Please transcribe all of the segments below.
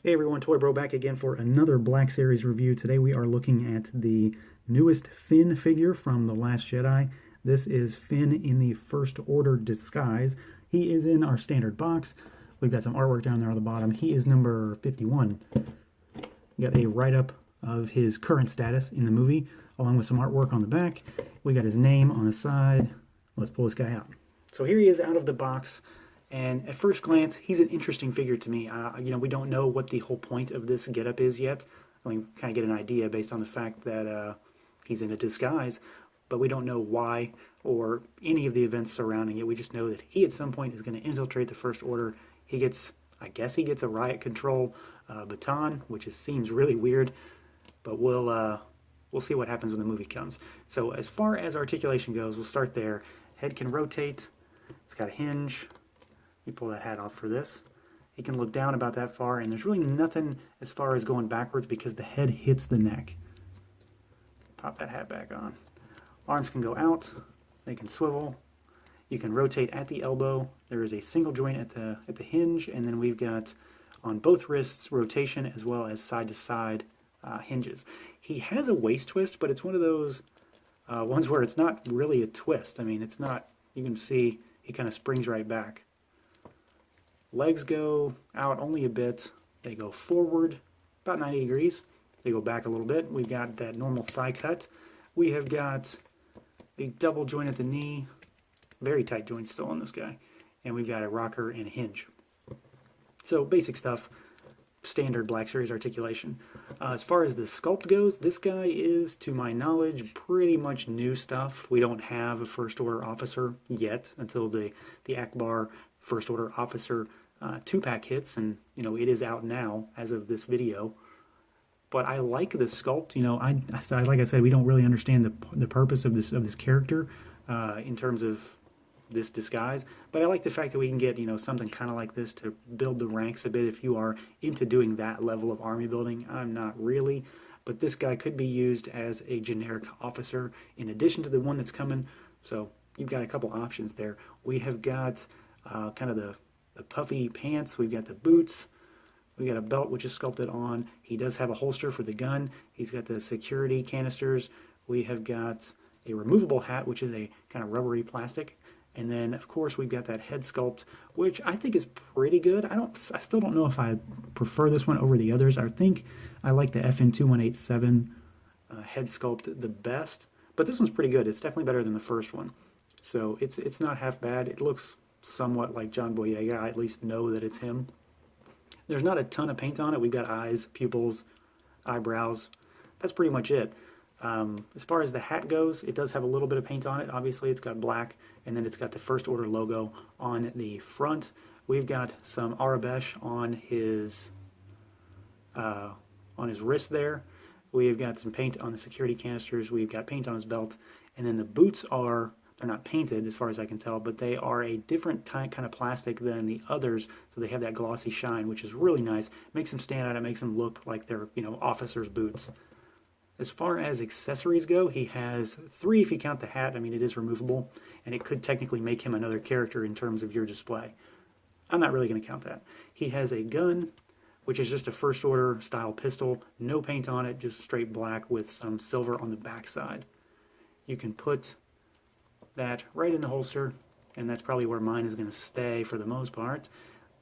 Hey everyone, Toy Bro back again for another Black Series review. Today we are looking at the newest Finn figure from The Last Jedi. This is Finn in the First Order disguise. He is in our standard box. We've got some artwork down there on the bottom. He is number 51. We got a write-up of his current status in the movie, along with some artwork on the back. We got his name on the side. Let's pull this guy out. So here he is out of the box. And at first glance, he's an interesting figure to me. We don't know what the whole point of this getup is yet. I mean, kind of get an idea based on the fact that he's in a disguise, but we don't know why or any of the events surrounding it. We just know that he at some point is going to infiltrate the First Order. I guess he gets a riot control baton, which seems really weird, but we'll see what happens when the movie comes. So as far as articulation goes, we'll start there. Head can rotate. It's got a hinge. You pull that hat off for this. He can look down about that far, and there's really nothing as far as going backwards because the head hits the neck. Pop that hat back on. Arms can go out. They can swivel. You can rotate at the elbow. There is a single joint at the hinge, and then we've got on both wrists rotation as well as side-to-side hinges. He has a waist twist, but it's one of those ones where it's not really a twist. I mean, it's not. You can see he kind of springs right back. Legs go out only a bit. They go forward about 90 degrees. They go back a little bit. We've got that normal thigh cut. We have got a double joint at the knee. Very tight joint still on this guy. And we've got a rocker and a hinge. So basic stuff. Standard Black Series articulation. As far as the sculpt goes, this guy is, to my knowledge, pretty much new stuff. We don't have a First Order officer yet until the Akbar First Order officer 2-pack hits, and it is out now as of this video. But I like the sculpt. Like I said, we don't really understand the purpose of this character in terms of this disguise. But I like the fact that we can get something kind of like this to build the ranks a bit if you are into doing that level of army building. I'm not really, but this guy could be used as a generic officer in addition to the one that's coming. So you've got a couple options there. We have got kind of the puffy pants. We've got the boots. We got a belt which is sculpted on. He does have a holster for the gun. He's got the security canisters. We have got a removable hat, which is a kind of rubbery plastic. And then, of course, we've got that head sculpt, which I think is pretty good. I still don't know if I prefer this one over the others. I think I like the FN2187 head sculpt the best, but this one's pretty good. It's definitely better than the first one. So it's not half bad. It looks somewhat like John Boyega. I at least know that it's him. There's not a ton of paint on it. We've got eyes, pupils, eyebrows. That's pretty much it. As far as the hat goes, it does have a little bit of paint on it. Obviously, it's got black, and then it's got the First Order logo on the front. We've got some Arabesh on his wrist there. We've got some paint on the security canisters. We've got paint on his belt, and then the boots they're not painted as far as I can tell, but they are a different kind of plastic than the others, so they have that glossy shine, which is really nice. It makes them stand out. It makes them look like they're officers' boots. As far as accessories go, he has 3 if you count the hat. I mean, it is removable, and it could technically make him another character in terms of your display. I'm not really going to count that. He has a gun, which is just a First Order style pistol. No paint on it, just straight black with some silver on the backside. You can put that right in the holster, and that's probably where mine is going to stay for the most part.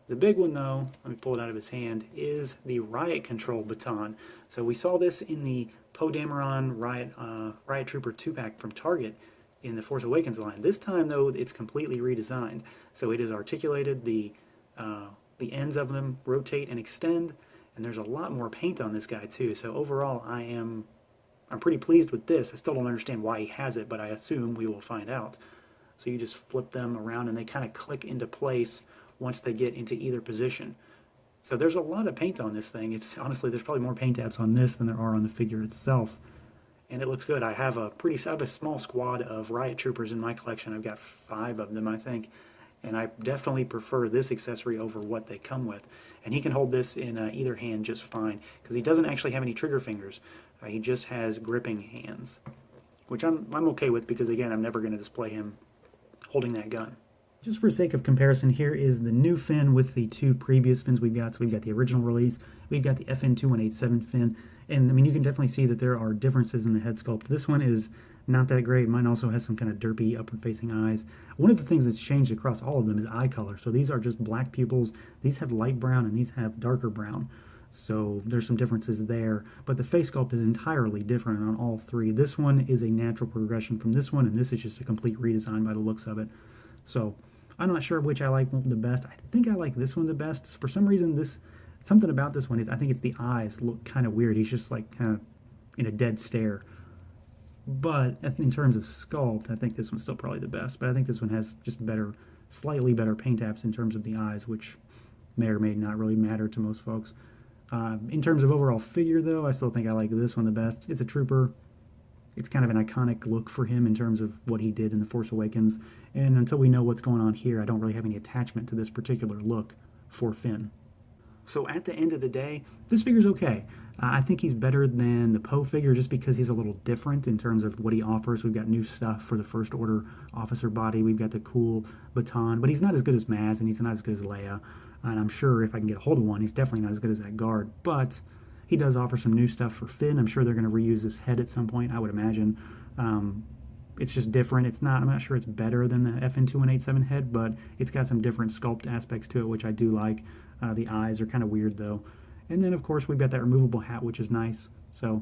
The big one, though, let me pull it out of his hand, is the riot control baton. So we saw this in the Poe Dameron Riot Trooper 2-pack from Target in the Force Awakens line. This time, though, it's completely redesigned. So it is articulated. The ends of them rotate and extend, and there's a lot more paint on this guy too. So overall, I'm pretty pleased with this. I still don't understand why he has it, but I assume we will find out. So you just flip them around, and they kind of click into place once they get into either position. So there's a lot of paint on this thing. Honestly, there's probably more paint apps on this than there are on the figure itself. And it looks good. I have a small squad of riot troopers in my collection. I've got 5 of them, I think. And I definitely prefer this accessory over what they come with. And he can hold this in either hand just fine, because he doesn't actually have any trigger fingers. He just has gripping hands, which I'm okay with, because again, I'm never going to display him holding that gun. Just for sake of comparison, here is the new fin with the two previous fins we've got. So we've got the original release, we've got the FN2187 fin, and I mean, you can definitely see that there are differences in the head sculpt. This one is not that great. Mine also has some kind of derpy upward-facing eyes. One of the things that's changed across all of them is eye color. So these are just black pupils. These have light brown, and these have darker brown. So there's some differences there, but the face sculpt is entirely different on all three. This one is a natural progression from this one, and this is just a complete redesign by the looks of it. So I'm not sure which I like the best. I think I like this one the best. For some reason, something about this one is, I think it's the eyes look kind of weird. He's just like kind of in a dead stare. But in terms of sculpt, I think this one's still probably the best. But I think this one has just slightly better paint apps in terms of the eyes, which may or may not really matter to most folks. In terms of overall figure, though, I still think I like this one the best. It's a trooper. It's kind of an iconic look for him in terms of what he did in The Force Awakens. And until we know what's going on here, I don't really have any attachment to this particular look for Finn. So at the end of the day, this figure's okay. I think he's better than the Poe figure just because he's a little different in terms of what he offers. We've got new stuff for the First Order officer body. We've got the cool baton, but he's not as good as Maz, and he's not as good as Leia. And I'm sure if I can get a hold of one, he's definitely not as good as that guard. But he does offer some new stuff for Finn. I'm sure they're going to reuse his head at some point, I would imagine. It's just different. I'm not sure it's better than the FN2187 head, but it's got some different sculpt aspects to it, which I do like. The eyes are kind of weird, though. And then, of course, we've got that removable hat, which is nice. So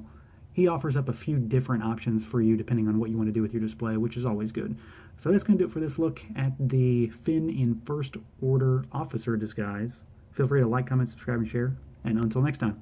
he offers up a few different options for you depending on what you want to do with your display, which is always good. So that's going to do it for this look at the Finn in First Order officer disguise. Feel free to like, comment, subscribe, and share. And until next time.